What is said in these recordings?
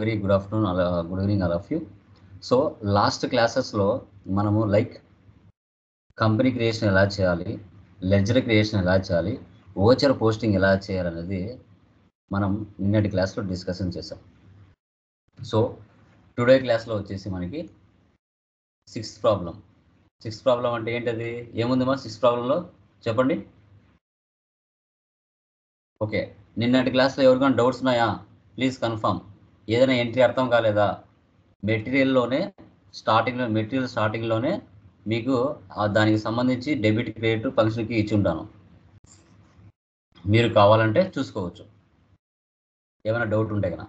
Very good afternoon, good evening all of you. So last క్లాసెస్లో మనము company creation ఎలా చేయాలి, లెడ్జర్ క్రియేషన్ ఎలా చేయాలి, ఓచర్ పోస్టింగ్ ఎలా చేయాలనేది మనం నిన్నటి క్లాస్లో డిస్కషన్ చేసాం. సో టుడే క్లాస్లో వచ్చేసి మనకి సిక్స్త్ ప్రాబ్లం అంటే ఏంటది, ఏముంది మా సిక్స్త్ ప్రాబ్లంలో చెప్పండి. ఓకే, నిన్నటి క్లాస్లో ఎవరికైనా డౌట్స్ ఉన్నాయా? Please confirm. ఏదైనా ఎంట్రీ అర్థం కాలేదా? మెటీరియల్ స్టార్టింగ్లోనే మీకు దానికి సంబంధించి డెబిట్ క్రెడిట్ ఫంక్షన్కి ఇచ్చి ఉంటాను, మీరు కావాలంటే చూసుకోవచ్చు ఏమైనా డౌట్ ఉంటే కనుక.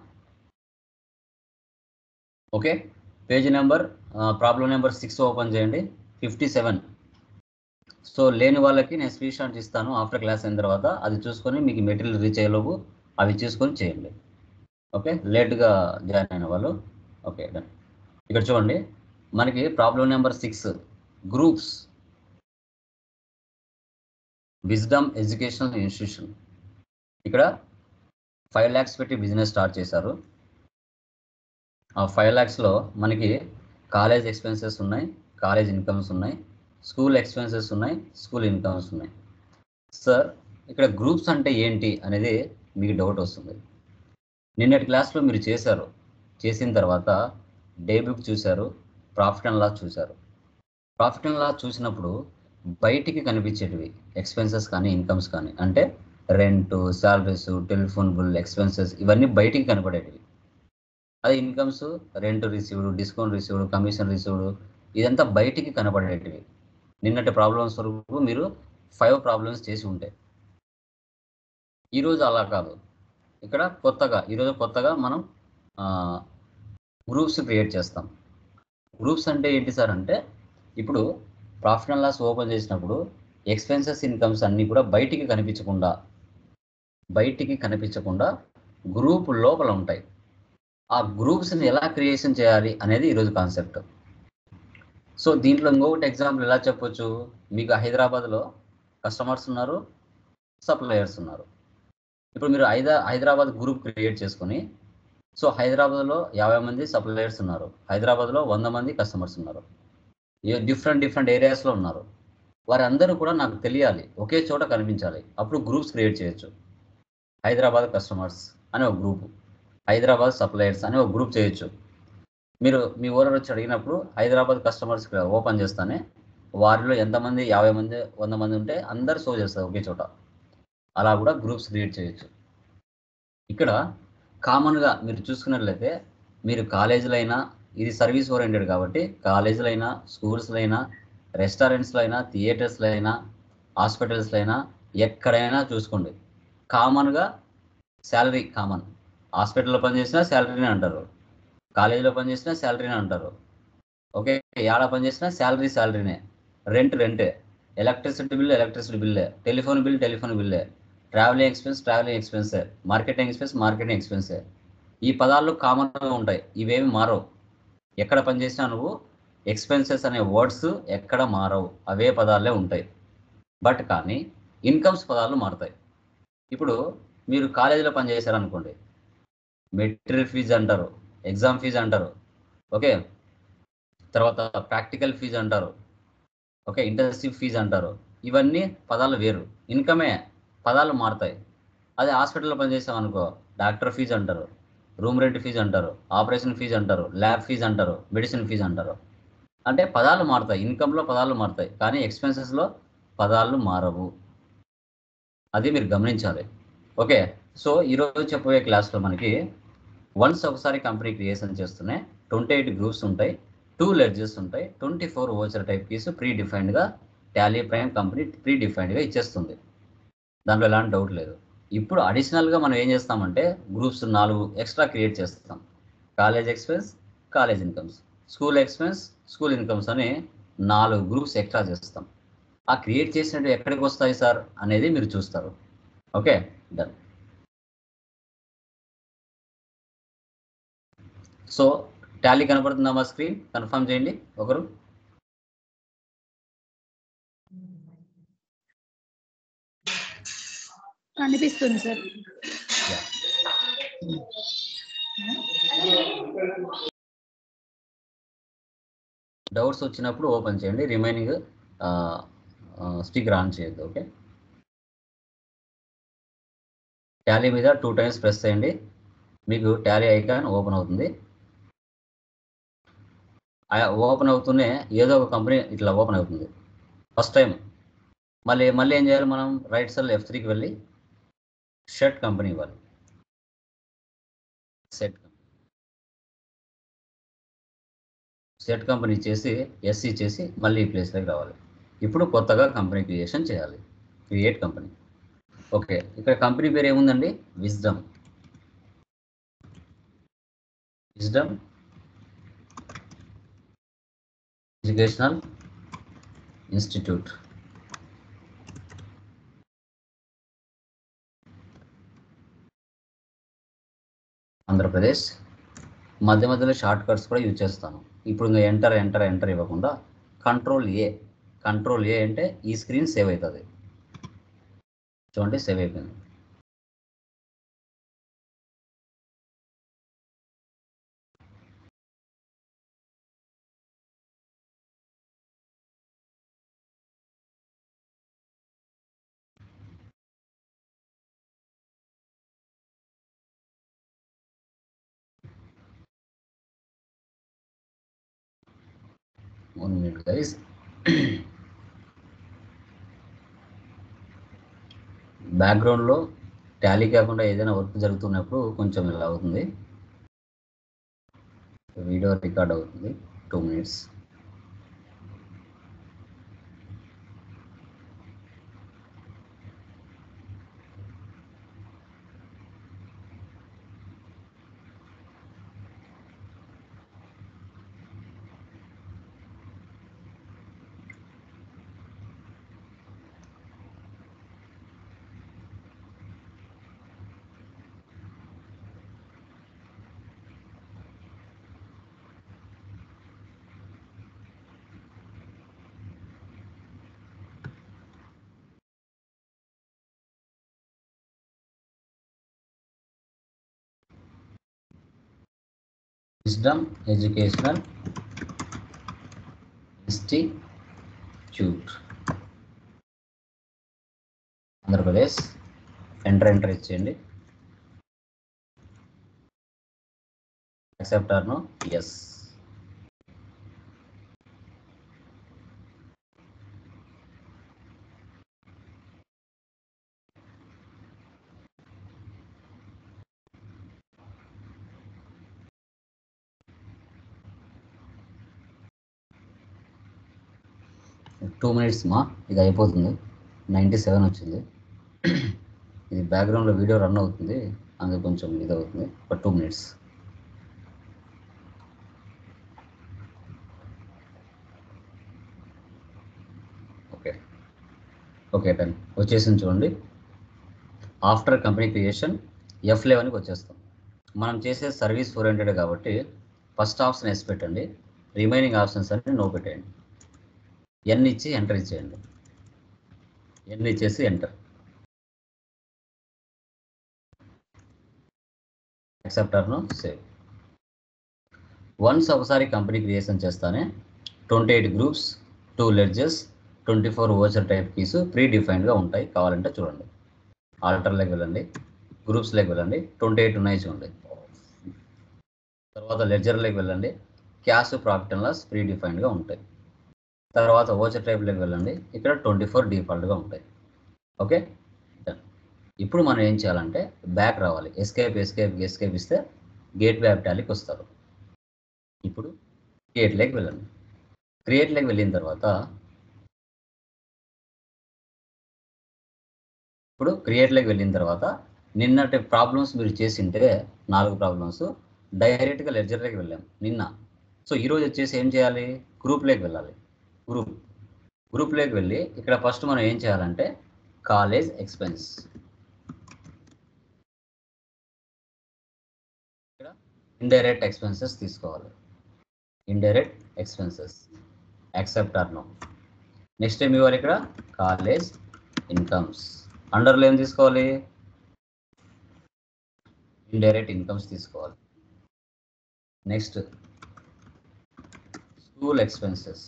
Okay, page number problem number 6 open చేయండి, 57. సో లేని వాళ్ళకి నేను స్క్రీన్ షాట్ ఇస్తాను ఆఫ్టర్ క్లాస్ అయిన తర్వాత, అది చూసుకొని మీకు మెటీరియల్ రీచ్ అయ్యేలోపు అవి చూసుకొని చేయండి. ఓకే, లేట్గా జాయిన్ అయిన వాళ్ళు. Okay done. ఇక్కడ చూడండి, మనకి problem number 6, groups, wisdom educational institution. ఇక్కడ 5 lakhs పెట్టి బిజినెస్ స్టార్ట్ చేశారు. ఆ 5 lakhsలో మనకి కాలేజ్ ఎక్స్పెన్సెస్ ఉన్నాయి, కాలేజ్ ఇన్కమ్స్ ఉన్నాయి, స్కూల్ ఎక్స్పెన్సెస్ ఉన్నాయి, స్కూల్ ఇన్కమ్స్ ఉన్నాయి. సార్ ఇక్కడ గ్రూప్స్ అంటే ఏంటి అనేది మీకు డౌట్ వస్తుంది. నిన్నటి క్లాస్లో మీరు చేసిన తర్వాత డే బుక్ చూశారు, ప్రాఫిట్ అండ్ లాస్ చూశారు. ప్రాఫిట్ అండ్ లాస్ చూసినప్పుడు బయటికి కనిపించేటివి ఎక్స్పెన్సెస్ కానీ ఇన్కమ్స్ కానీ, అంటే rent, salaries, telephone bill expenses, ఇవన్నీ బయటికి కనపడేటివి. అదే incomes, rent received, discount received, commission received, ఇదంతా బయటికి కనపడేటివి. నిన్నటి ప్రాబ్లమ్స్ వరకు మీరు 5 ప్రాబ్లమ్స్ చేసి ఉంటాయి. ఈరోజు అలా కాదు, ఇక్కడ ఈరోజు కొత్తగా మనం గ్రూప్స్ క్రియేట్ చేస్తాం. గ్రూప్స్ అంటే ఏంటి సార్ అంటే, ఇప్పుడు ప్రాఫిట్ అండ్ లాస్ ఓపెన్ చేసినప్పుడు ఎక్స్పెన్సెస్, ఇన్కమ్స్ అన్నీ కూడా బయటికి కనిపించకుండా గ్రూప్ లోపల ఉంటాయి. ఆ గ్రూప్స్ని ఎలా క్రియేషన్ చేయాలి అనేది ఈరోజు కాన్సెప్ట్. సో దీంట్లో ఇంకొకటి ఎగ్జాంపుల్ ఎలా చెప్పొచ్చు, మీకు హైదరాబాద్లో కస్టమర్స్ ఉన్నారు, సప్లయర్స్ ఉన్నారు. ఇప్పుడు మీరు హైదరాబాద్ గ్రూప్ క్రియేట్ చేసుకొని, సో హైదరాబాద్లో 50 మంది సప్లయర్స్ ఉన్నారు, హైదరాబాద్లో 100 మంది కస్టమర్స్ ఉన్నారు, డిఫరెంట్ ఏరియాస్లో ఉన్నారు. వారందరూ కూడా నాకు తెలియాలి, ఒకే చోట కనిపించాలి. అప్పుడు గ్రూప్స్ క్రియేట్ చేయొచ్చు. హైదరాబాద్ కస్టమర్స్ అనే ఒక గ్రూప్, హైదరాబాద్ సప్లయర్స్ అనే ఒక గ్రూప్ చేయొచ్చు. మీరు మీ ఓనర్ వచ్చి అడిగినప్పుడు హైదరాబాద్ కస్టమర్స్ ఓపెన్ చేస్తానే వారిలో ఎంతమంది, 50 మంది, 100 మంది ఉంటే అందరు షో చేస్తారు ఒకే చోట. అలా కూడా గ్రూప్స్ క్రియేట్ చేయొచ్చు. ఇక్కడ కామన్గా మీరు చూసుకున్నట్లయితే, మీరు కాలేజీలో అయినా, ఇది సర్వీస్ ఓరియంటెడ్ కాబట్టి కాలేజీలో అయినా, స్కూల్స్లో అయినా, రెస్టారెంట్స్లో అయినా, థియేటర్స్లో అయినా, హాస్పిటల్స్లో అయినా, ఎక్కడైనా చూసుకోండి, కామన్గా శాలరీ కామన్. హాస్పిటల్లో పనిచేసినా శాలరీనే అంటారు, కాలేజీలో పనిచేసినా శాలరీనే అంటారు. ఓకే, ఏడ పనిచేసినా శాలరీనే. రెంటే, ఎలక్ట్రిసిటీ బిల్లే, టెలిఫోన్ బిల్లే, ట్రావెలింగ్ ఎక్స్పెన్సే, మార్కెటింగ్ ఎక్స్పెన్సే. ఈ పదాలు కామన్గా ఉంటాయి, ఇవేమి మారవు. ఎక్కడ పనిచేసినా నువ్వు ఎక్స్పెన్సెస్ అనే వర్డ్స్ ఎక్కడ మారవు, అవే పదాలే ఉంటాయి. బట్ కానీ ఇన్కమ్స్ పదాలు మారుతాయి. ఇప్పుడు మీరు కాలేజీలో పనిచేశారనుకోండి, మెటీరియల్ ఫీజు అంటారు, ఎగ్జామ్ ఫీజు అంటారు, ఓకే, తర్వాత ప్రాక్టికల్ ఫీజు అంటారు, ఓకే, ఇంటర్న్షిప్ ఫీజు అంటారు. ఇవన్నీ పదాలు వేరు, ఇన్కమే, పదాలు మారుతాయి. అదే హాస్పిటల్లో పనిచేసాం అనుకో, డాక్టర్ ఫీజు అంటారు, రూమ్ రెంట్ ఫీజు అంటారు, ఆపరేషన్ ఫీజు అంటారు, ల్యాబ్ ఫీజు అంటారు, మెడిసిన్ ఫీజు అంటారు. అంటే పదాలు మారుతాయి, ఇన్కంలో పదాలు మారుతాయి, కానీ ఎక్స్పెన్సెస్లో పదాలు మారవు. అది మీరు గమనించాలి. ఓకే, సో ఈరోజు చెప్పబోయే క్లాస్లో మనకి వన్స్ ఒకసారి కంపెనీ క్రియేషన్ చేస్తూనే 28 గ్రూప్స్ ఉంటాయి, 2 లెడ్జెస్ ఉంటాయి, 24 ఓచర్ టైప్ కీస్ ప్రీ డిఫైన్డ్గా టాలీ ప్రైమ్ కంపెనీ ప్రీ డిఫైన్డ్గా ఇచ్చేస్తుంది. దాంట్లో ఎలాంటి డౌట్ లేదు. ఇప్పుడు అడిషనల్గా మనం ఏం చేస్తామంటే గ్రూప్స్ 4 ఎక్స్ట్రా క్రియేట్ చేస్తాం. College expense, college incomes, school expense, school incomes అని 4 గ్రూప్స్ ఎక్స్ట్రా చేస్తాం. ఆ క్రియేట్ చేసినట్టు ఎక్కడికి వస్తాయి సార్ అనేది మీరు చూస్తారు. Okay done. సో టాలీ కనపడుతుందా మా స్క్రీన్? కన్ఫర్మ్ చేయండి ఒకరు. కనిపిస్తుంది సార్. డౌట్స్ వచ్చినప్పుడు ఓపెన్ చేయండి, రిమైనింగ్ స్పీకర్ ఆన్ చేయొద్దు. ఓకే, టాలీ మీద 2 times ప్రెస్ చేయండి, మీకు టాలీ ఐకాన్ ఓపెన్ అవుతుంది. ఓపెన్ అవుతూనే ఏదో ఒక కంపెనీ ఇట్లా ఓపెన్ అవుతుంది ఫస్ట్ టైం. మళ్ళీ ఏం చేయాలి, మనం రైట్ సెల్ F3కి వెళ్ళి షర్ట్ కంపెనీ ఇవ్వాలి. సెట్ కంపెనీ చేసి ఎస్సీ చేసి మళ్ళీ ఈ ప్లేస్లోకి రావాలి. ఇప్పుడు కొత్తగా కంపెనీ క్రియేషన్ చేయాలి, క్రియేట్ కంపెనీ. ఓకే, ఇక్కడ కంపెనీ పేరు ఏముందండి, విజ్డమ్ ఎడ్యుకేషనల్ ఇన్స్టిట్యూట్. ఆంధ్రప్రదేశ్. మధ్యలో షార్ట్ కట్స్ కూడా యూజ్ చేస్తాను. ఇప్పుడు ఇంకా ఎంటర్ ఇవ్వకుండా కంట్రోల్ ఏ అంటే ఈ స్క్రీన్ సేవ్ అవుతుంది. చూడండి, సేవ్ అయిపోయింది. One minute guys. బ్యాక్గ్రౌండ్లో టాలీ కాకుండా ఏదైనా వర్క్ జరుగుతున్నప్పుడు కొంచెం ఇలా అవుతుంది. వీడియో రికార్డ్ అవుతుంది 2 minutes. Wisdom educational institute Andhra Pradesh. Enter ఇచ్చేయండి. Accept or no, yes. Two minutes మా ఇది అయిపోతుంది. 97 వచ్చింది. ఇది బ్యాక్గ్రౌండ్లో వీడియో రన్ అవుతుంది, అందుకు కొంచెం ఇది అవుతుంది. ఒక 2 minutes. Okay done. వచ్చేసింది చూడండి. ఆఫ్టర్ కంపెనీ క్రియేషన్ F11కి వచ్చేస్తాం. మనం చేసే సర్వీస్ ఓరియంటెడ్ కాబట్టి ఫస్ట్ ఆప్షన్ ఎస్ పెట్టండి, రిమైనింగ్ ఆప్షన్స్ అన్ని నో పెట్టండి. ఎన్ ఇచ్చి ఎంటర్ ఇచ్చేయండి. ఎన్ ఇచ్చేసి enter. Accept or no, save. Once ఒకసారి కంపెనీ క్రియేషన్ చేస్తానే 28 groups, 2 ledgers, 24 voucher type keys pre డిఫైన్డ్గా ఉంటాయి. కావాలంటే చూడండి, ఆల్టర్లోకి వెళ్ళండి, గ్రూప్స్లోకి వెళ్ళండి, 28 ఉన్నాయి చూడండి. తర్వాత లెడ్జర్లోకి వెళ్ళండి, cash, profit and loss pre డిఫైన్డ్గా ఉంటాయి. తర్వాత ఓచర్ టైప్లోకి వెళ్ళండి, ఇక్కడ 24 డిఫాల్ట్గా ఉంటాయి. ఓకే, ఇప్పుడు మనం ఏం చేయాలంటే బ్యాక్ రావాలి. ఎస్కేప్ ఇస్తే గేట్ వే ఆఫ్ టాలీకి వస్తారు. ఇప్పుడు క్రియేట్లోకి వెళ్ళండి. క్రియేట్లోకి వెళ్ళిన తర్వాత నిన్నటి ప్రాబ్లమ్స్ మీరు చేసింటే 4 ప్రాబ్లమ్స్ డైరెక్ట్గా లెడ్జర్లోకి వెళ్ళాం నిన్న. సో ఈరోజు వచ్చేసి ఏం చేయాలి, గ్రూప్లోకి వెళ్ళాలి. గ్రూప్లోకి వెళ్ళి ఇక్కడ ఫస్ట్ మనం ఏం చేయాలంటే కాలేజ్ ఎక్స్పెన్స్, ఇక్కడ ఇండైరెక్ట్ ఎక్స్పెన్సెస్ తీసుకోవాలి. Indirect expenses accept or no. Next ఏం ఇవ్వాలి, ఇక్కడ కాలేజ్ ఇన్కమ్స్. అండర్లో ఏం తీసుకోవాలి, ఇండైరెక్ట్ ఇన్కమ్స్ తీసుకోవాలి. Next school expenses,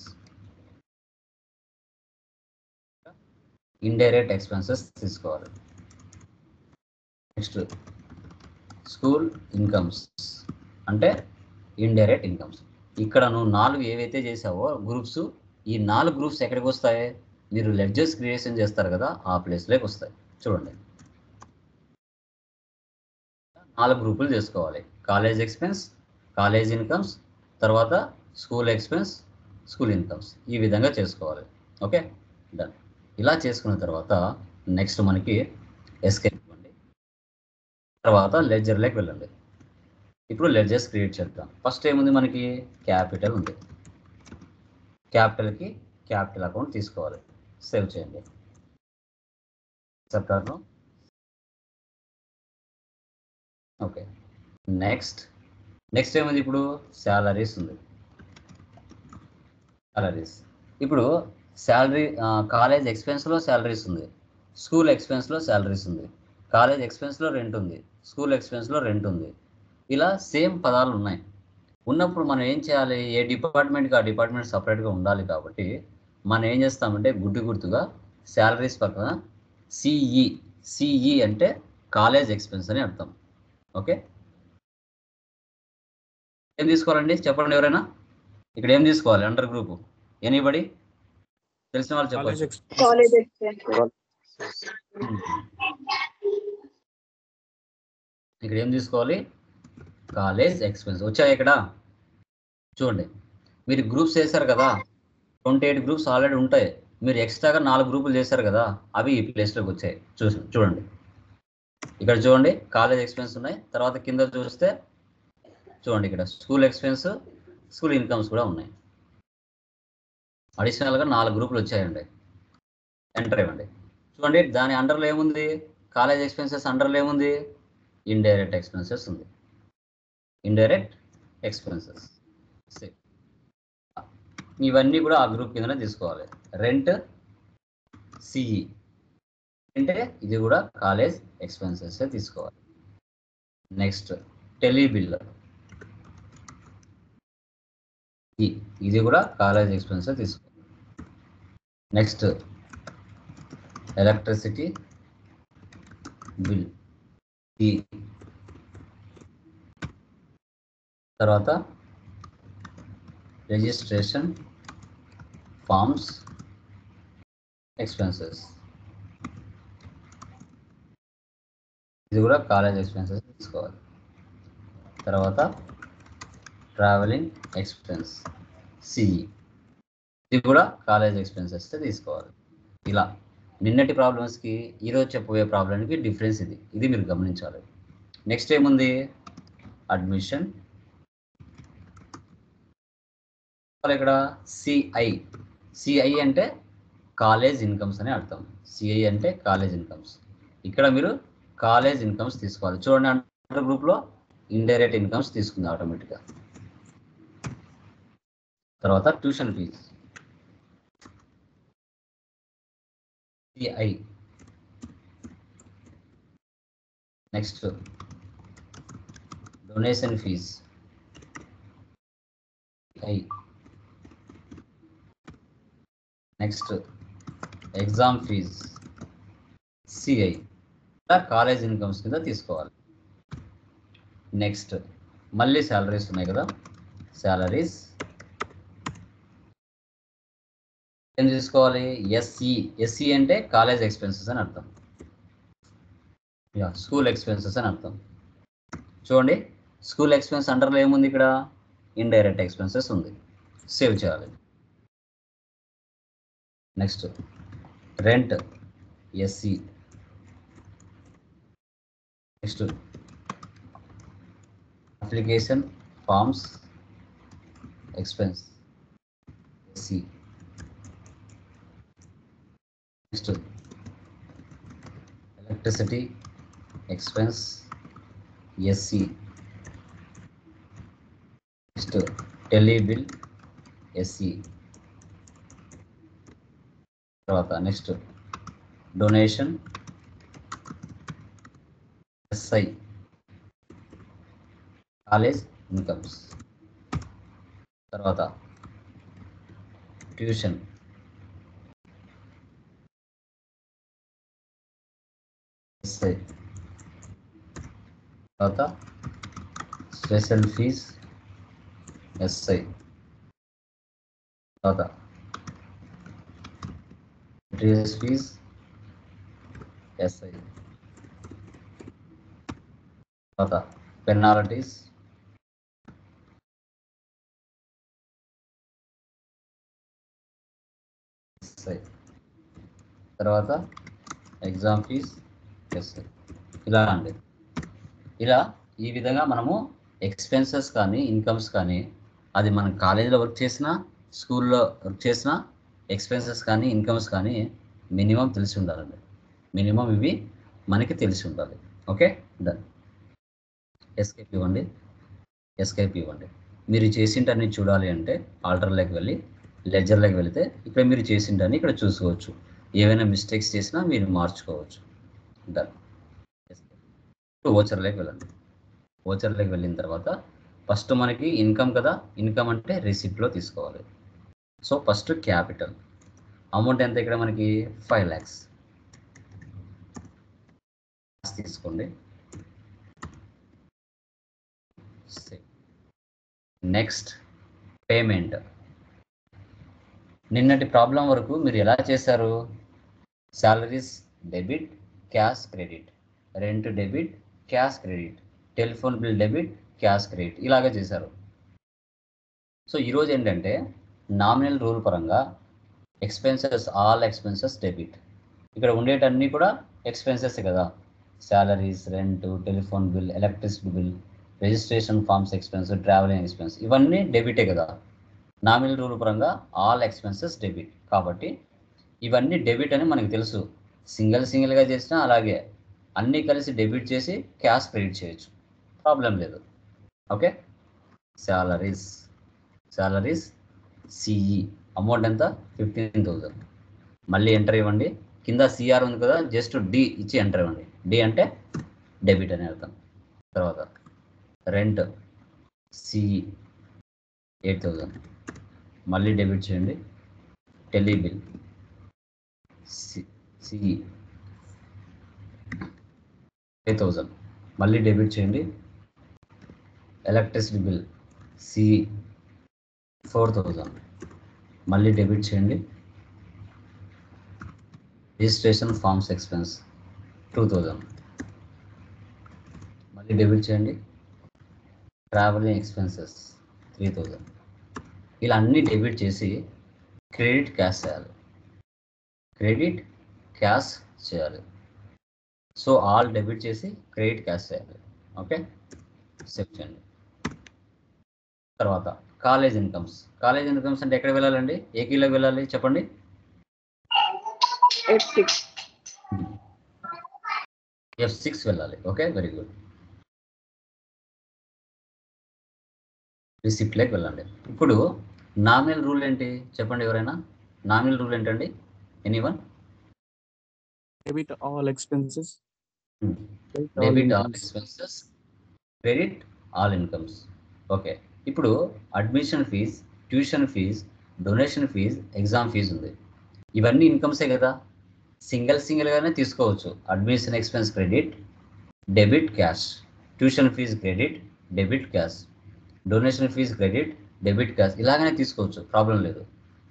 indirect expenses తీసుకోవాలి. నెక్స్ట్ స్కూల్ ఇన్కమ్స్ అంటే ఇండైరెక్ట్ ఇన్కమ్స్. ఇక్కడ నువ్వు 4 ఏవైతే చేసావో గ్రూప్స్, ఈ 4 గ్రూప్స్ ఎక్కడికి వస్తాయి? మీరు లెడ్జర్స్ క్రియేషన్ చేస్తారు కదా, ఆ ప్లేస్లోకి వస్తాయి. చూడండి, 4 గ్రూపులు చేసుకోవాలి. కాలేజ్ ఎక్స్పెన్స్, కాలేజ్ ఇన్కమ్స్, తర్వాత స్కూల్ ఎక్స్పెన్స్, స్కూల్ ఇన్కమ్స్, ఈ విధంగా చేసుకోవాలి. Okay, done. ఇలా చేసుకున్న తర్వాత నెక్స్ట్ మనకి ఎస్కేప్ ఇవ్వండి. తర్వాత లెడ్జర్లోకి వెళ్ళండి. ఇప్పుడు లెడ్జర్స్ క్రియేట్ చేద్దాం. ఫస్ట్ ఏముంది మనకి? క్యాపిటల్ ఉంది. క్యాపిటల్కి క్యాపిటల్ అకౌంట్ తీసుకోవాలి. సేవ్ చేయండి. సెప్టార్ను ఓకే. నెక్స్ట్ ఏముంది? ఇప్పుడు శాలరీస్ ఉంది. శాలరీస్ ఇప్పుడు శాలరీ కాలేజ్ ఎక్స్పెన్స్లో శాలరీస్ ఉంది, స్కూల్ ఎక్స్పెన్స్లో శాలరీస్ ఉంది, కాలేజ్ ఎక్స్పెన్స్లో రెంట్ ఉంది, స్కూల్ ఎక్స్పెన్స్లో రెంట్ ఉంది. ఇలా సేమ్ పదాలు ఉన్నాయి. ఉన్నప్పుడు మనం ఏం చేయాలి? ఏ డిపార్ట్మెంట్కి ఆ డిపార్ట్మెంట్ సపరేట్గా ఉండాలి. కాబట్టి మనం ఏం చేస్తామంటే గుర్తుగా శాలరీస్ పక్కన సిఈ అంటే కాలేజ్ ఎక్స్పెన్స్ అని అర్థం. ఓకే, ఏం తీసుకోవాలండి చెప్పండి ఎవరైనా? ఇక్కడ ఏం తీసుకోవాలి అండర్ గ్రూప్? ఎనీబడి తెలిసిన వాళ్ళు చెప్పచ్చు. ఇక్కడ ఏం తీసుకోవాలి? College expense. వచ్చాయి ఇక్కడ చూడండి. మీరు గ్రూప్స్ చేశారు కదా, 28 గ్రూప్స్ ఆల్రెడీ ఉంటాయి. మీరు ఎక్స్ట్రాగా 4 గ్రూపులు చేశారు కదా, అవి ఈ ప్లేస్లోకి వచ్చాయి. చూడండి, ఇక్కడ చూడండి కాలేజ్ ఎక్స్పెన్స్ ఉన్నాయి. తర్వాత కింద చూస్తే చూడండి ఇక్కడ స్కూల్ ఎక్స్పెన్స్, స్కూల్ ఇన్కమ్స్ కూడా ఉన్నాయి. అడిషనల్గా 4 గ్రూపులు వచ్చాయండి. ఎంటర్ ఇవ్వండి. చూడండి దాని అండర్లో ఏముంది? కాలేజ్ ఎక్స్పెన్సెస్ అండర్లో ఏముంది? ఇండైరెక్ట్ ఎక్స్పెన్సెస్ ఉంది. ఇండైరెక్ట్ ఎక్స్పెన్సెస్ ఇవన్నీ కూడా ఆ గ్రూప్ కిందనే తీసుకోవాలి. రెంట్ సిఈ అంటే ఇది కూడా కాలేజ్ ఎక్స్పెన్సెస్ తీసుకోవాలి. నెక్స్ట్ టెలిబిల్, ఇది కూడా కాలేజ్ ఎక్స్పెన్సెస్ తీసుకోవాలి. నెక్స్ట్ ఎలక్ట్రిసిటీ బిల్, తర్వాత రిజిస్ట్రేషన్ ఫార్మ్స్ ఎక్స్పెన్సెస్, ఇది కూడా కాలేజ్ ఎక్స్పెన్సెస్ తీసుకోవాలి. తర్వాత ట్రావెలింగ్ ఎక్స్పెన్స్ సిఈ, ఇది కూడా కాలేజ్ ఎక్స్పెన్సెస్ తీసుకోవాలి. ఇలా నిన్నటి ప్రాబ్లమ్స్కి ఈరోజు చెప్పబోయే ప్రాబ్లంకి డిఫరెన్స్ ఇది మీరు గమనించాలి. నెక్స్ట్ ఏముంది? అడ్మిషన్. ఇక్కడ సిఐ అంటే కాలేజ్ ఇన్కమ్స్ అని అర్థం. సిఐ అంటే కాలేజ్ ఇన్కమ్స్. ఇక్కడ మీరు కాలేజ్ ఇన్కమ్స్ తీసుకోవాలి. చూడండి అండర్ గ్రూప్లో ఇండైరెక్ట్ ఇన్కమ్స్ తీసుకుంది ఆటోమేటిక్గా. తర్వాత tuition fee CI. Next donation fee I. Next exam fee CI. College incomes కింద తీసుకోవాలి. నెక్స్ట్ మళ్ళీ శాలరీస్ ఉన్నాయి కదా, శాలరీస్ ఏం తీసుకోవాలి? ఎస్ఈ అంటే కాలేజ్ ఎక్స్పెన్సెస్ అని అర్థం, స్కూల్ ఎక్స్పెన్సెస్ అని అర్థం. చూడండి స్కూల్ ఎక్స్పెన్స్ అండర్లో ఏముంది? ఇక్కడ ఇండైరెక్ట్ ఎక్స్పెన్సెస్ ఉంది. సేవ్ చేయాలి. Next rent S E. Next application forms expense S E. Next electricity expense S E. Next tele bill S E. తర్వాత next donation S I, college incomes. తర్వాత ట్యూషన్, ఎస్ఐ, తర్వాత స్పెషల్ ఫీజ్ ఎస్ఐ, తర్వాత మెటీరియల్స్ ఫీజ్ ఎస్ఐ, తర్వాత penalties S I, తర్వాత exam fees S I. ఇలా అండి. ఇలా ఈ విధంగా మనము ఎక్స్పెన్సెస్ కానీ ఇన్కమ్స్ కానీ, అది మనం కాలేజీలో వర్క్ చేసినా స్కూల్లో వర్క్ చేసినా ఎక్స్పెన్సెస్ కానీ ఇన్కమ్స్ కానీ మినిమం తెలిసి ఉండాలండి. మినిమం ఇవి మనకి తెలిసి ఉండాలి. Okay, done. ఎస్కేప్ ఇవ్వండి, ఎస్కేప్ ఇవ్వండి. మీరు చేసింటన్ని చూడాలి అంటే ఆల్టర్లోకి వెళ్ళి లెడ్జర్లోకి వెళితే ఇక్కడ మీరు చేసింటన్ని ఇక్కడ చూసుకోవచ్చు. ఏవైనా మిస్టేక్స్ చేసినా మీరు మార్చుకోవచ్చు. డన్. ఓచర్లోకి వెళ్ళండి. ఓచర్లోకి వెళ్ళిన తర్వాత ఫస్ట్ మనకి ఇన్కమ్ కదా, ఇన్కమ్ అంటే రిసిప్ట్లో తీసుకోవాలి. సో ఫస్ట్ క్యాపిటల్ అమౌంట్ ఎంత ఇక్కడ మనకి 5 lakhs తీసుకోండి. Next payment. నిన్నటి ప్రాబ్లం వరకు మీరు ఎలా చేశారు? Salaries debit, cash credit, rent debit, cash credit, telephone bill debit, cash credit, ఇలాగే చేశారు. సో ఈరోజు ఏంటంటే నామినల్ రూల్ పరంగా ఎక్స్పెన్సెస్, ఆల్ ఎక్స్పెన్సెస్ డెబిట్. ఇక్కడ ఉండేటన్నీ కూడా ఎక్స్పెన్సెస్ కదా. Salaries, rent, telephone bill, electricity bill, registration forms expense, travelling expense, ఇవన్నీ డెబిటే కదా. నామినల్ రూల్ పరంగా ఆల్ ఎక్స్పెన్సెస్ డెబిట్. కాబట్టి ఇవన్నీ డెబిట్ అని మనకు తెలుసు. సింగిల్గా చేసినా అలాగే అన్నీ కలిసి డెబిట్ చేసి క్యాష్ క్రెడిట్ చేయొచ్చు, ప్రాబ్లం లేదు. ఓకే, శాలరీస్ సిఈ అమౌంట్ ఎంత? 15,000. మళ్ళీ ఎంటర్ ఇవ్వండి. కింద సిఆర్ ఉంది కదా, జస్ట్ డి ఇచ్చి ఎంటర్ ఇవ్వండి. డి అంటే డెబిట్ అని అర్థం. తర్వాత రెంట్ సిఈ 8,000, మళ్ళీ డెబిట్ చేయండి. టెలి బిల్ సిఈ 5,000, మళ్ళీ డెబిట్ చేయండి. ఎలక్ట్రిసిటీ బిల్ సిఈ 4,000, మళ్ళీ డెబిట్ చేయండి. రిజిస్ట్రేషన్ ఫార్మ్స్ ఎక్స్పెన్స్ 2,000, మళ్ళీ డెబిట్ చేయండి. Travelling expenses 3,000. ఇలా అన్నీ డెబిట్ చేసి క్రెడిట్ క్యాష్ చేయాలి. సో ఆల్ డెబిట్ చేసి క్రెడిట్ క్యాష్ చేయాలి. ఓకే, సెట్ చేయండి. తర్వాత కాలేజ్ ఇన్కమ్స్ అంటే ఎక్కడ వెళ్ళాలండి? ఏ కీలోకి వెళ్ళాలి చెప్పండి? F6 వెళ్ళాలి. Okay, very good. రిసిప్ట్లోకి వెళ్ళండి. ఇప్పుడు నామినల్ రూల్ ఏంటి చెప్పండి ఎవరైనా? నామినల్ రూల్ ఏంటండి? Anyone? Debit all expenses. Debit all expenses, credit all incomes. Okay, ఇప్పుడు admission fees, tuition fees, donation fees, exam fees ఉంది. ఇవన్నీ ఇన్కమ్సే కదా. సింగిల్గానే తీసుకోవచ్చు. Admission expense credit, debit cash, tuition fees credit, debit cash, donation fees credit, debit cash, ఇలాగనే తీసుకోవచ్చు, problem లేదు.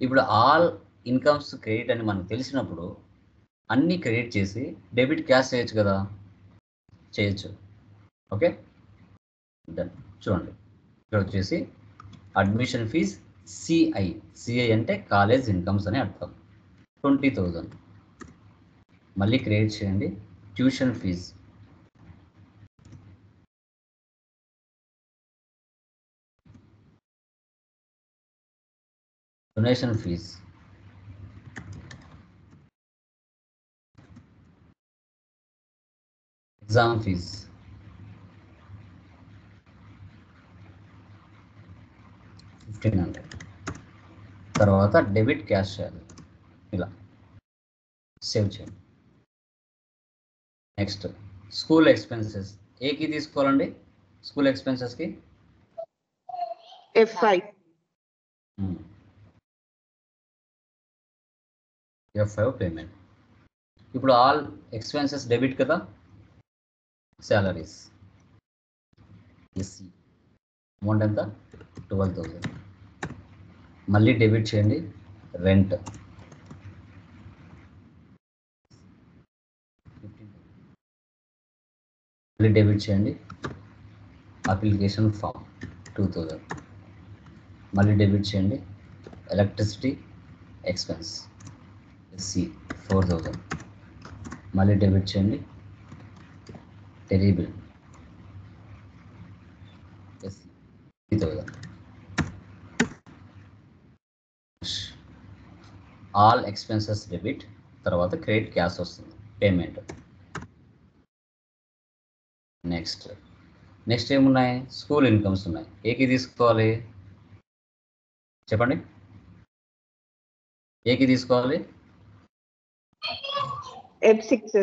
ఇప్పుడు ఆల్ ఇన్కమ్స్ క్రెడిట్ అని మనకు తెలిసినప్పుడు అన్నీ క్రెడిట్ చేసి డెబిట్ క్యాష్ చేయొచ్చు కదా, చేయొచ్చు. Okay, done. చూడండి, ఇక్కడ వచ్చేసి అడ్మిషన్ ఫీజ్ సిఐ అంటే కాలేజ్ ఇన్కమ్స్ అని అర్థం, 20,000. మళ్ళీ క్రెడిట్ చేయండి. Tuition fees donation fees exam fees $1,500. తర్వాత డెబిట్ క్యాష్ చేయాలి. ఇలా సేవ్ చేయండి. నెక్స్ట్ స్కూల్ ఎక్స్పెన్సెస్ ఏకి తీసుకోవాలండి? స్కూల్ ఎక్స్పెన్సెస్కి F5. F5 payment. ఇప్పుడు ఆల్ ఎక్స్పెన్సెస్ డెబిట్ కదా, సాలరీస్ ఎస్సీ అమౌంట్ ఎంత 12,000. మళ్ళీ డెబిట్ చేయండి రెంట్ 15,000. మళ్ళీ డెబిట్ చేయండి అప్లికేషన్ ఫామ్ 2,000. మళ్ళీ డెబిట్ చేయండి ఎలక్ట్రిసిటీ ఎక్స్పెన్స్ ఎస్సీ 4,000. మళ్ళీ డెబిట్ చేయండి టెలిబిల్ ఎస్సీ 3,000. All expenses debit. తర్వాత క్రెడిట్ క్యాష్ వస్తుంది పేమెంట్. నెక్స్ట్ ఏమున్నాయి, స్కూల్ ఇన్కమ్స్ ఉన్నాయి. ఏకి తీసుకోవాలి చెప్పండి, ఏకి తీసుకోవాలి F6.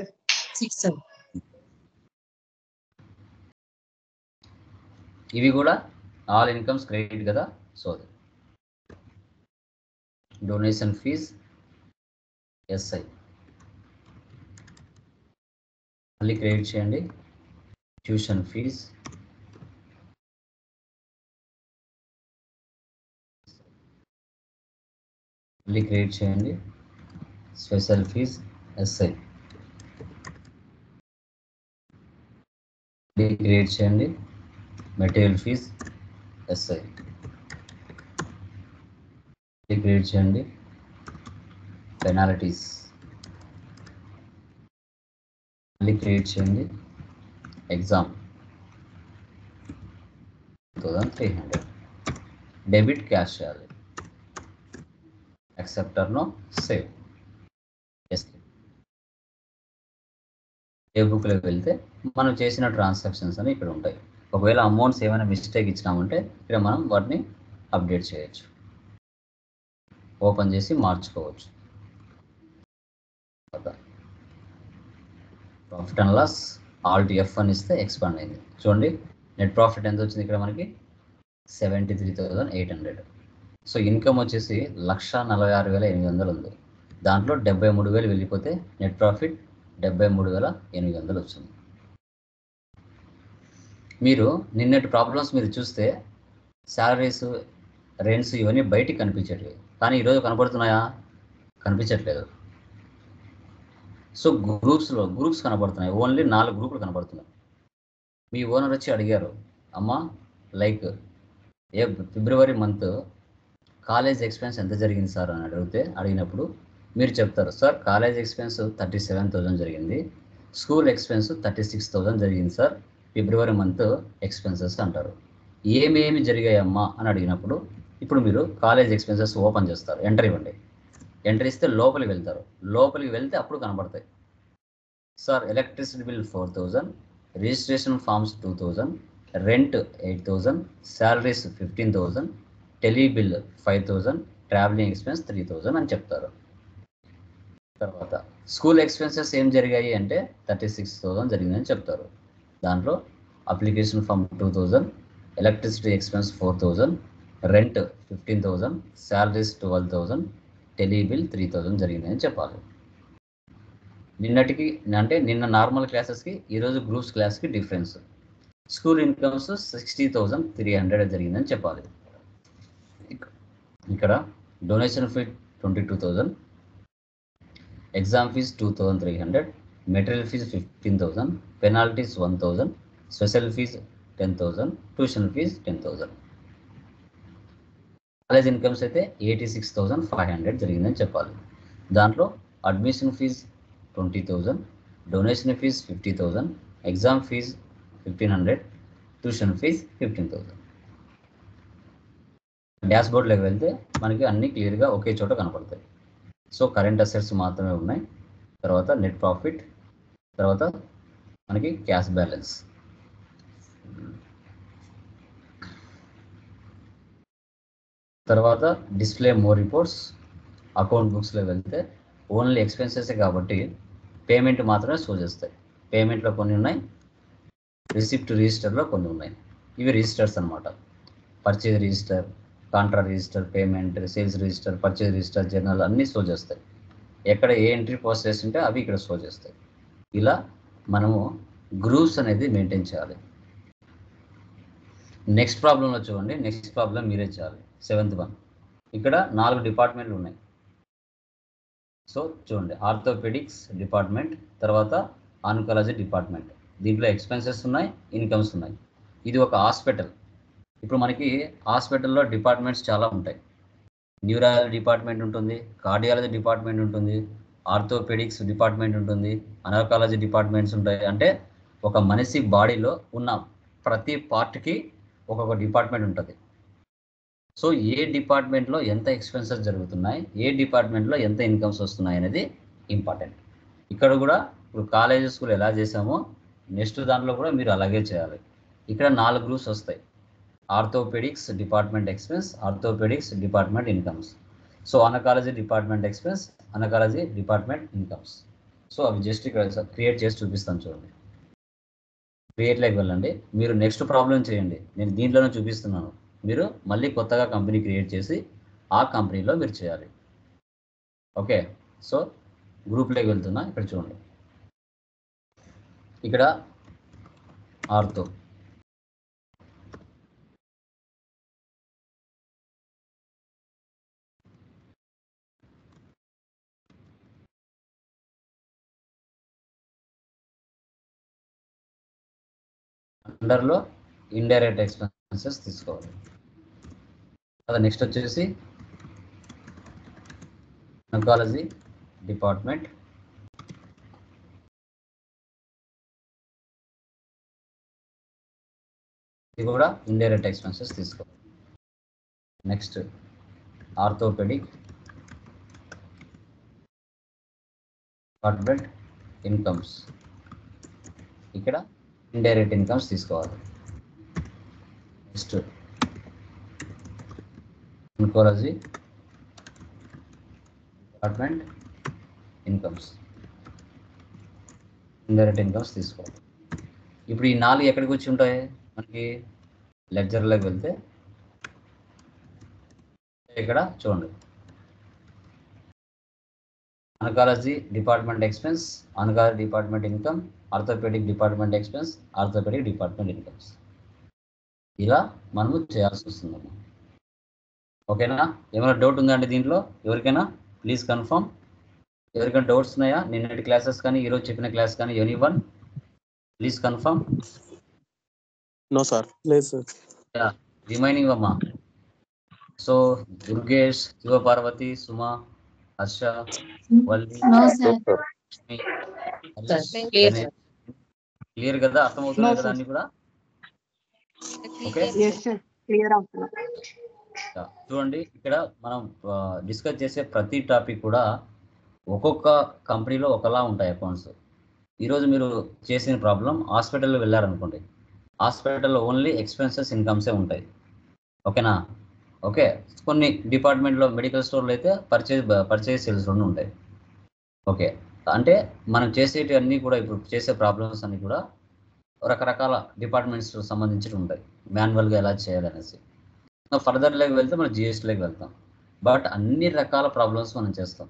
ఇవి కూడా ఆల్ ఇన్కమ్స్ క్రెడిట్ కదా. సో డొనేషన్ ఫీజ్ ఎస్ఐ మళ్ళీ క్రెడిట్ చేయండి. ట్యూషన్ ఫీజ్ మళ్ళీ క్రెడిట్ చేయండి. స్పెషల్ ఫీజ్ ఎస్ఐ మళ్ళీ క్రెడిట్ చేయండి. మెటీరియల్ ఫీజ్ ఎస్ఐ మళ్ళీ క్రెడిట్ చేయండి. పెనాల్టీస్ మళ్ళీ క్రియేట్ చేయండి. ఎగ్జామ్ 2,300. డెబిట్ క్యాష్ చేయాలి. Acceptor no save. ఏ బుక్లోకి వెళ్తే మనం చేసిన ట్రాన్సాక్షన్స్ అని ఇక్కడ ఉంటాయి. ఒకవేళ అమౌంట్స్ ఏమైనా మిస్టేక్ ఇచ్చినామంటే ఇక్కడ మనం వాటిని అప్డేట్ చేయొచ్చు, ఓపెన్ చేసి మార్చుకోవచ్చు. Profit and loss alt F అని ఇస్తే ఎక్స్పాండ్ అయింది. చూడండి నెట్ ప్రాఫిట్ ఎంత వచ్చింది ఇక్కడ మనకి 73,800. సో ఇన్కమ్ వచ్చేసి 1,46,800 ఉంది. దాంట్లో 73,000 వెళ్ళిపోతే నెట్ ప్రాఫిట్ 73,800 వచ్చింది. మీరు నిన్నటి ప్రాబ్లమ్స్ మీరు చూస్తే శాలరీస్ రెంట్స్ ఇవన్నీ బయటికి కనిపించట్లేదు, కానీ ఈరోజు కనబడుతున్నాయా? కనిపించట్లేదు. సో గ్రూప్స్ కనబడుతున్నాయి. ఓన్లీ 4 గ్రూపులు కనబడుతున్నాయి. మీ ఓనర్ వచ్చి అడిగారు, అమ్మ లైక్ ఫిబ్రవరి మంత్ కాలేజ్ ఎక్స్పెన్స్ ఎంత జరిగింది సార్ అని అడిగినప్పుడు మీరు చెప్తారు, సార్ కాలేజ్ ఎక్స్పెన్స్ 37,000 జరిగింది, స్కూల్ ఎక్స్పెన్స్ 36,000 జరిగింది సార్ ఫిబ్రవరి మంత్ ఎక్స్పెన్సెస్ అంటారు. ఏమేమి జరిగాయమ్మా అని అడిగినప్పుడు ఇప్పుడు మీరు కాలేజ్ ఎక్స్పెన్సెస్ ఓపెన్ చేస్తారు, ఎంటర్ ఇవ్వండి. ఎంటర్ ఇస్తే లోపలికి వెళ్తారు. లోపలికి వెళ్తే అప్పుడు కనబడతాయి. Sir electricity bill 4,000, registration forms 2,000, rent 8,000, salaries 15,000, tele bill 5,000, travelling expense 3,000 అని చెప్తారు. తర్వాత స్కూల్ ఎక్స్పెన్సెస్ ఏం జరిగాయి అంటే 36,000 జరిగిందని చెప్తారు. దాంట్లో application form 2,000, electricity expense 4,000, rent 15,000, salaries 12,000, tele bill 3,000 జరిగిందని చెప్పాలి. నిన్నటికి అంటే నిన్న నార్మల్ క్లాసెస్కి ఈరోజు గ్రూప్స్ క్లాస్కి డిఫరెన్స్. స్కూల్ ఇన్కమ్స్ 60,300 జరిగిందని చెప్పాలి. ఇక్కడ donation fee 22,000, exam fees 2,300, material fees 15,000, penalties 1,000, special fees 10,000, tuition fees 10,000. College incomes అయితే 86,500 జరిగిందని చెప్పాలి. దాంట్లో admission fees 20,000, donation fees 50,000, exam fees 1,500, tuition fees 15,000. డాష్ బోర్డ్లోకి వెళ్తే మనకి అన్నీ క్లియర్గా ఒకే చోట కనపడతాయి. సో కరెంట్ అసెట్స్ మాత్రమే ఉన్నాయి. తర్వాత నెట్ ప్రాఫిట్, తర్వాత మనకి క్యాష్ బ్యాలెన్స్. తర్వాత డిస్ప్లే మోర్ రిపోర్ట్స్. అకౌంట్ బుక్స్లో వెళ్తే ఓన్లీ ఎక్స్పెన్సెస్ కాబట్టి పేమెంట్ మాత్రమే షో చేస్తాయి. పేమెంట్లో కొన్ని ఉన్నాయి, రిసిప్ట్ రిజిస్టర్లో కొన్ని ఉన్నాయి. ఇవి రిజిస్టర్స్ అనమాట. Purchase register, Contra register, payment, sales register, purchase register, journal అన్నీ షో చేస్తాయి. ఎక్కడ ఏ ఎంట్రీ ప్రాసెస్ ఉంటే అవి ఇక్కడ షో చేస్తాయి. ఇలా మనము గ్రూప్స్ అనేది మెయింటైన్ చేయాలి. నెక్స్ట్ ప్రాబ్లంలో చూడండి. నెక్స్ట్ ప్రాబ్లం మీరే చేయాలి. 7th one. ఇక్కడ 4 డిపార్ట్మెంట్లు ఉన్నాయి. సో చూడండి, ఆర్థోపెడిక్స్ డిపార్ట్మెంట్, తర్వాత ఆన్కాలజీ డిపార్ట్మెంట్. దీంట్లో ఎక్స్పెన్సెస్ ఉన్నాయి, ఇన్కమ్స్ ఉన్నాయి. ఇది ఒక హాస్పిటల్. ఇప్పుడు మనకి హాస్పిటల్లో డిపార్ట్మెంట్స్ చాలా ఉంటాయి. న్యూరాలజీ డిపార్ట్మెంట్ ఉంటుంది, కార్డియాలజీ డిపార్ట్మెంట్ ఉంటుంది, ఆర్థోపెడిక్స్ డిపార్ట్మెంట్ ఉంటుంది, ఆన్కాలజీ డిపార్ట్మెంట్స్ ఉంటాయి. అంటే ఒక మనిషి బాడీలో ఉన్న ప్రతి పార్ట్కి ఒక్కొక్క డిపార్ట్మెంట్ ఉంటుంది. సో ఏ డిపార్ట్మెంట్లో ఎంత ఎక్స్పెన్సెస్ జరుగుతున్నాయి, ఏ డిపార్ట్మెంట్లో ఎంత ఇన్కమ్స్ వస్తున్నాయి అనేది ఇంపార్టెంట్. ఇక్కడ కూడా ఇప్పుడు కాలేజ్ స్కూల్ ఎలా చేసామో నెక్స్ట్ దాంట్లో కూడా మీరు అలాగే చేయాలి. ఇక్కడ 4 గ్రూప్స్ వస్తాయి. Orthopaedics department expense, orthopaedics department incomes. So oncology department expense, oncology department incomes. So అవి జస్ట్ ఇక్కడ క్రియేట్ చేసి చూపిస్తాను చూడండి. క్రియేట్లోకి వెళ్ళండి. మీరు నెక్స్ట్ ప్రాబ్లం చేయండి. నేను దీంట్లోనే చూపిస్తున్నాను. మీరు మళ్ళీ కొత్తగా కంపెనీ క్రియేట్ చేసి ఆ కంపెనీలో మీరు చేయాలి. ఓకే. సో గ్రూప్లోకి వెళ్తున్నా. ఇక్కడ చూడండి, ఇక్కడ ఆర్థో, అండర్లో ఇండైరెక్ట్ ఎక్స్పెన్సెస్ తీసుకోవాలి. అది నెక్స్ట్ వచ్చేసి ఆన్కాలజీ డిపార్ట్మెంట్, ఇది కూడా ఇండైరెక్ట్ ఎక్స్పెన్సెస్ తీసుకోవాలి. నెక్స్ట్ ఆర్థోపెడిక్ డిపార్ట్మెంట్ ఇన్కమ్స్, ఇక్కడ ఇండైరెక్ట్ ఇన్కమ్స్ తీసుకోవాలి. Next oncology department incomes, indirect incomes తీసుకోవాలి. ఇప్పుడు ఈ 4 ఎక్కడికి వచ్చి ఉంటాయి మనకి? లెడ్జర్లోకి వెళ్తే ఇక్కడ చూడండి, oncology department expense, oncology department income, orthopaedic department expense, orthopaedic department incomes. ఇలా మనము చేయాల్సి వస్తుందమ్మా. ఓకేనా? ఏమైనా డౌట్ ఉందా అండి దీంట్లో? ఎవరికైనా ప్లీజ్ కన్ఫర్మ్. ఎవరికైనా డౌట్స్ ఉన్నాయా? నిన్నటి క్లాసెస్ కానీ ఈరోజు చెప్పిన క్లాస్ కానీ anyone please confirm. No sir. లేదు సార్. రిమైనింగ్ అమ్మా. సో దుర్గేష్, శివపార్వతి, సుమ, హర్ష, వల్లి, క్లియర్ కదా? అర్థమవుతుంది కదా అన్ని కూడా? ఓకే. చూడండి, ఇక్కడ మనం డిస్కస్ చేసే ప్రతి టాపిక్ కూడా ఒక్కొక్క కంపెనీలో ఒకలా ఉంటాయి అకౌంట్స్. ఈరోజు మీరు చేసిన ప్రాబ్లం హాస్పిటల్లో వెళ్ళారనుకోండి, హాస్పిటల్లో ఓన్లీ ఎక్స్పెన్సెస్ ఇన్కమ్సే ఉంటాయి. ఓకేనా? ఓకే. కొన్ని డిపార్ట్మెంట్లో మెడికల్ స్టోర్లో అయితే పర్చేజ్ సేల్స్ రెండు ఉంటాయి. ఓకే. అంటే మనం చేసేటి అన్నీ కూడా ఇప్పుడు చేసే ప్రాబ్లమ్స్ అన్నీ కూడా రకరకాల డిపార్ట్మెంట్స్ సంబంధించి ఉంటాయి, మాన్యువల్గా ఎలా చేయాలనేసి. ఫర్దర్లోకి వెళ్తే మనం జిఎస్టీలోకి వెళ్తాం. బట్ అన్ని రకాల ప్రాబ్లమ్స్ మనం చేస్తాం.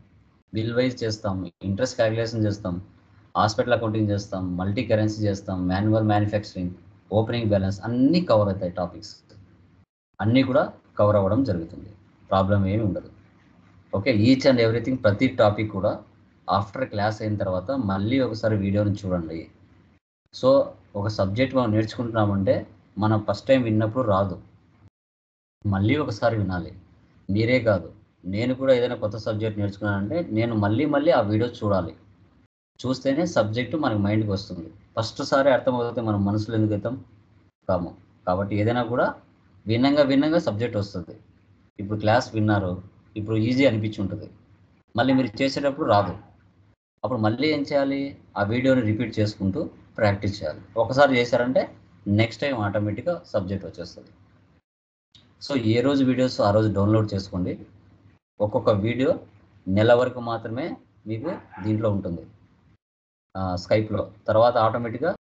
బిల్ వైజ్ చేస్తాం, ఇంట్రెస్ట్ క్యాలిక్యులేషన్ చేస్తాం, హాస్పిటల్ అకౌంటింగ్ చేస్తాం, మల్టీ కరెన్సీ చేస్తాం, మాన్యువల్ మ్యానుఫ్యాక్చరింగ్, ఓపెనింగ్ బ్యాలెన్స్ అన్నీ కవర్ అవుతాయి. టాపిక్స్ అన్నీ కూడా కవర్ అవ్వడం జరుగుతుంది. ప్రాబ్లం ఏమి ఉండదు. ఓకే. ఈచ్ అండ్ ఎవ్రీథింగ్, ప్రతి టాపిక్ కూడా ఆఫ్టర్ క్లాస్ అయిన తర్వాత మళ్ళీ ఒకసారి వీడియోని చూడండి. సో ఒక సబ్జెక్ట్ మనం నేర్చుకుంటున్నామంటే మనం ఫస్ట్ టైం విన్నప్పుడు రాదు, మళ్ళీ ఒకసారి వినాలి. మీరే కాదు, నేను కూడా ఏదైనా కొత్త సబ్జెక్ట్ నేర్చుకున్నానంటే నేను మళ్ళీ ఆ వీడియో చూడాలి. చూస్తేనే సబ్జెక్టు మనకి మైండ్కి వస్తుంది. ఫస్ట్ సారి అర్థమవుతే మనం మనసులో ఎందుకు అవుతాం కాము. కాబట్టి ఏదైనా కూడా విన్నంగా సబ్జెక్ట్ వస్తుంది. ఇప్పుడు క్లాస్ విన్నారు, ఇప్పుడు ఈజీ అనిపించి ఉంటుంది, మళ్ళీ మీరు చేసేటప్పుడు రాదు. అప్పుడు మళ్ళీ ఏం చేయాలి? ఆ వీడియోని రిపీట్ చేసుకుంటూ ప్రాక్టీస్ చేయాలి. ఒకసారి చేశారంటే నెక్స్ట్ టైం ఆటోమేటిక్గా సబ్జెక్ట్ వచ్చేస్తుంది. సో ఏ రోజు వీడియోస్ ఆ రోజు డౌన్లోడ్ చేసుకోండి. ఒక్కొక్క వీడియో నెల వరకు మాత్రమే మీకు దీంట్లో ఉంటుంది స్కైప్లో. తర్వాత ఆటోమేటిక్గా